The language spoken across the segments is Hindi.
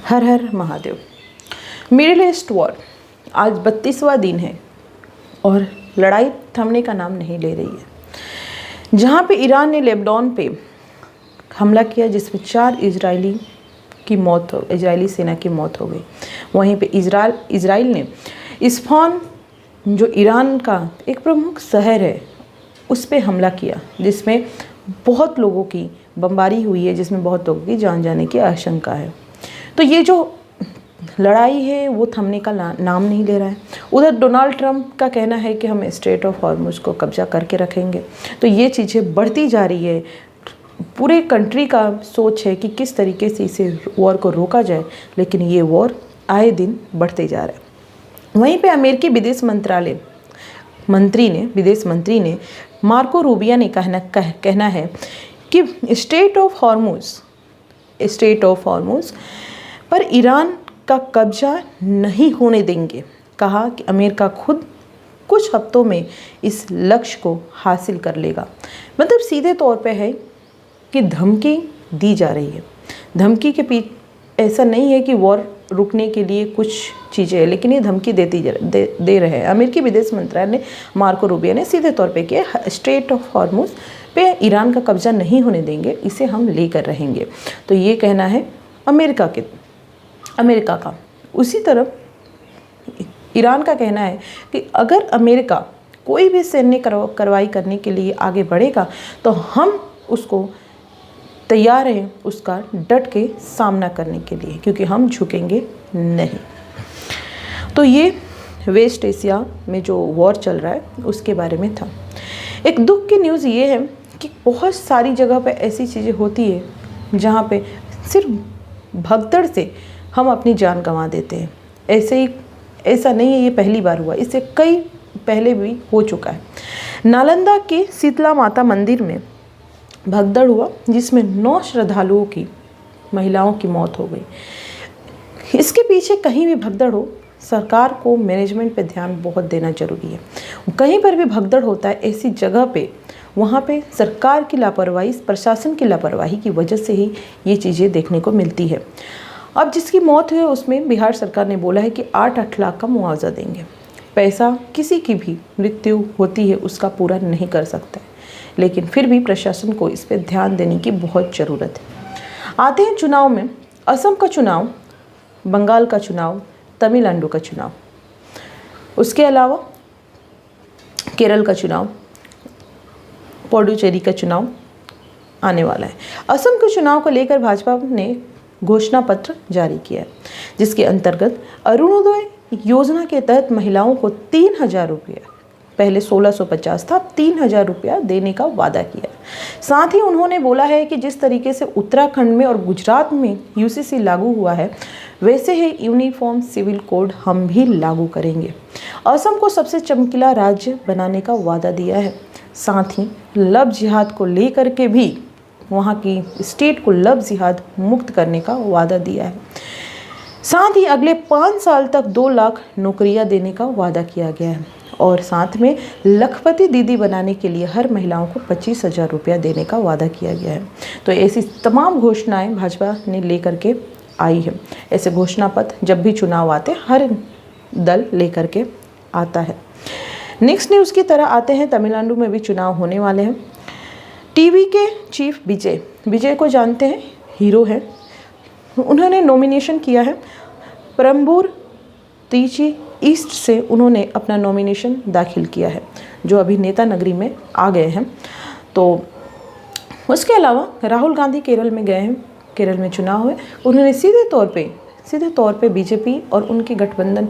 हर हर महादेव। मिडिल ईस्ट वॉर आज 32वां दिन है और लड़ाई थमने का नाम नहीं ले रही है। जहाँ पे ईरान ने लेबनान पे हमला किया जिसमें 4 इजरायली सेना की मौत हो गई। वहीं पे इजराइल ने इस्फहान जो ईरान का एक प्रमुख शहर है उस पे हमला किया जिसमें बहुत लोगों की बमबारी हुई है, जिसमें बहुत लोगों की जान जाने की आशंका है। तो ये जो लड़ाई है वो थमने का नाम नहीं ले रहा है। उधर डोनाल्ड ट्रंप का कहना है कि हम स्ट्रेट ऑफ हॉर्मुज को कब्जा करके रखेंगे। तो ये चीज़ें बढ़ती जा रही है। पूरे कंट्री का सोच है कि किस तरीके से इसे वॉर को रोका जाए, लेकिन ये वॉर आए दिन बढ़ते जा रहा है। वहीं पे अमेरिकी विदेश मंत्री ने मार्को रूबियो ने कहना है कि स्ट्रेट ऑफ हॉर्मुज पर ईरान का कब्जा नहीं होने देंगे। कहा कि अमेरिका खुद कुछ हफ्तों में इस लक्ष्य को हासिल कर लेगा। मतलब सीधे तौर पे है कि धमकी दी जा रही है। धमकी के पीछे ऐसा नहीं है कि वॉर रुकने के लिए कुछ चीज़ें हैं, लेकिन ये धमकी दे रहे हैं। अमेरिकी विदेश मंत्रालय ने मार्को रूबियो ने सीधे तौर पे किया स्ट्रेट ऑफ हॉर्मुज पे ईरान का कब्जा नहीं होने देंगे, इसे हम लेकर रहेंगे। तो ये कहना है अमेरिका का। उसी तरफ ईरान का कहना है कि अगर अमेरिका कोई भी सैन्य कार्रवाई करने के लिए आगे बढ़ेगा तो हम उसको तैयार हैं उसका डट के सामना करने के लिए, क्योंकि हम झुकेंगे नहीं। तो ये वेस्ट एशिया में जो वॉर चल रहा है उसके बारे में था। एक दुख की न्यूज़ ये है कि बहुत सारी जगह पे ऐसी चीज़ें होती है जहाँ पे सिर्फ भगदड़ से हम अपनी जान गंवा देते हैं। ऐसा नहीं है ये पहली बार हुआ, इससे कई पहले भी हो चुका है। नालंदा के शीतला माता मंदिर में भगदड़ हुआ जिसमें 9 श्रद्धालुओं की महिलाओं की मौत हो गई। इसके पीछे कहीं भी भगदड़ हो, सरकार को मैनेजमेंट पे ध्यान बहुत देना जरूरी है। कहीं पर भी भगदड़ होता है ऐसी जगह पे, वहाँ पे सरकार की लापरवाही, प्रशासन की लापरवाही की वजह से ही ये चीज़ें देखने को मिलती है। अब जिसकी मौत हुई उसमें बिहार सरकार ने बोला है कि 8-8 लाख का मुआवजा देंगे। पैसा किसी की भी मृत्यु होती है उसका पूरा नहीं कर सकता है, लेकिन फिर भी प्रशासन को इस पर ध्यान देने की बहुत ज़रूरत है। आते हैं चुनाव में। असम का चुनाव, बंगाल का चुनाव, तमिलनाडु का चुनाव, उसके अलावा केरल का चुनाव, पुडुचेरी का चुनाव आने वाला है। असम के चुनाव को लेकर भाजपा ने घोषणा पत्र जारी किया है, जिसके अंतर्गत अरुणोदय योजना के तहत महिलाओं को 3,000 रुपये, पहले 1,650 था, 3,000 रुपया देने का वादा किया। साथ ही उन्होंने बोला है कि जिस तरीके से उत्तराखंड में और गुजरात में यूसीसी लागू हुआ है, वैसे ही यूनिफॉर्म सिविल कोड हम भी लागू करेंगे। असम को सबसे चमकीला राज्य बनाने का वादा दिया है। साथ ही लव जिहाद को लेकर के भी वहाँ की स्टेट को लव जिहाद मुक्त करने का वादा दिया है। साथ ही अगले 5 साल तक 2 लाख नौकरियां देने का वादा किया गया है और साथ में लखपति दीदी बनाने के लिए हर महिलाओं को 25,000 रुपया देने का वादा किया गया है। तो ऐसी तमाम घोषणाएं भाजपा ने लेकर के आई है। ऐसे घोषणा पत्र जब भी चुनाव आते हर दल लेकर के आता है। नेक्स्ट न्यूज़ की तरह आते हैं, तमिलनाडु में भी चुनाव होने वाले हैं। टीवी के चीफ विजय को जानते हैं, हीरो हैं। उन्होंने नॉमिनेशन किया है परम्बूर त्रिची ईस्ट से, उन्होंने अपना नॉमिनेशन दाखिल किया है, जो अभी नेता नगरी में आ गए हैं। तो उसके अलावा राहुल गांधी केरल में गए हैं, केरल में चुनाव हुए। उन्होंने सीधे तौर पे बीजेपी और उनकी गठबंधन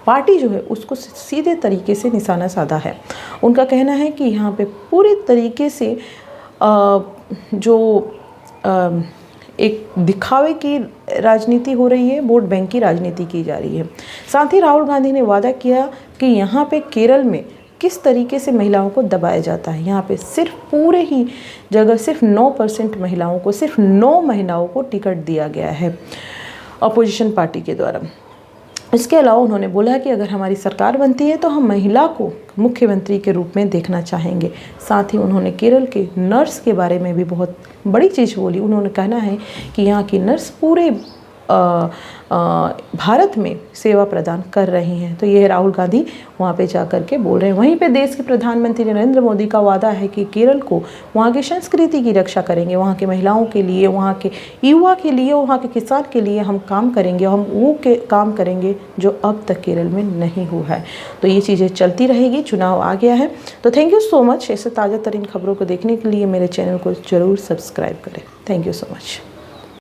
पार्टी जो है उसको सीधे तरीके से निशाना साधा है। उनका कहना है कि यहाँ पे पूरी तरीके से एक दिखावे की राजनीति हो रही है, वोट बैंक की राजनीति की जा रही है। साथ ही राहुल गांधी ने वादा किया कि यहाँ पे केरल में किस तरीके से महिलाओं को दबाया जाता है। यहाँ पे सिर्फ पूरे ही जगह सिर्फ 9% महिलाओं को, सिर्फ 9 महिलाओं को टिकट दिया गया है अपोजिशन पार्टी के द्वारा। इसके अलावा उन्होंने बोला कि अगर हमारी सरकार बनती है तो हम महिला को मुख्यमंत्री के रूप में देखना चाहेंगे। साथ ही उन्होंने केरल के नर्स के बारे में भी बहुत बड़ी चीज़ बोली। उन्होंने कहना है कि यहाँ की नर्स पूरे भारत में सेवा प्रदान कर रही हैं। तो ये राहुल गांधी वहाँ पे जा कर के बोल रहे हैं। वहीं पे देश के प्रधानमंत्री नरेंद्र मोदी का वादा है कि केरल को वहाँ की संस्कृति की रक्षा करेंगे, वहाँ के महिलाओं के लिए, वहाँ के युवा के लिए, वहाँ के किसान के लिए हम काम करेंगे, हम वो के काम करेंगे जो अब तक केरल में नहीं हुआ है। तो ये चीज़ें चलती रहेगी, चुनाव आ गया है। तो थैंक यू सो मच। ऐसे ताज़ा तरीन खबरों को देखने के लिए मेरे चैनल को ज़रूर सब्सक्राइब करें। Thank you so much.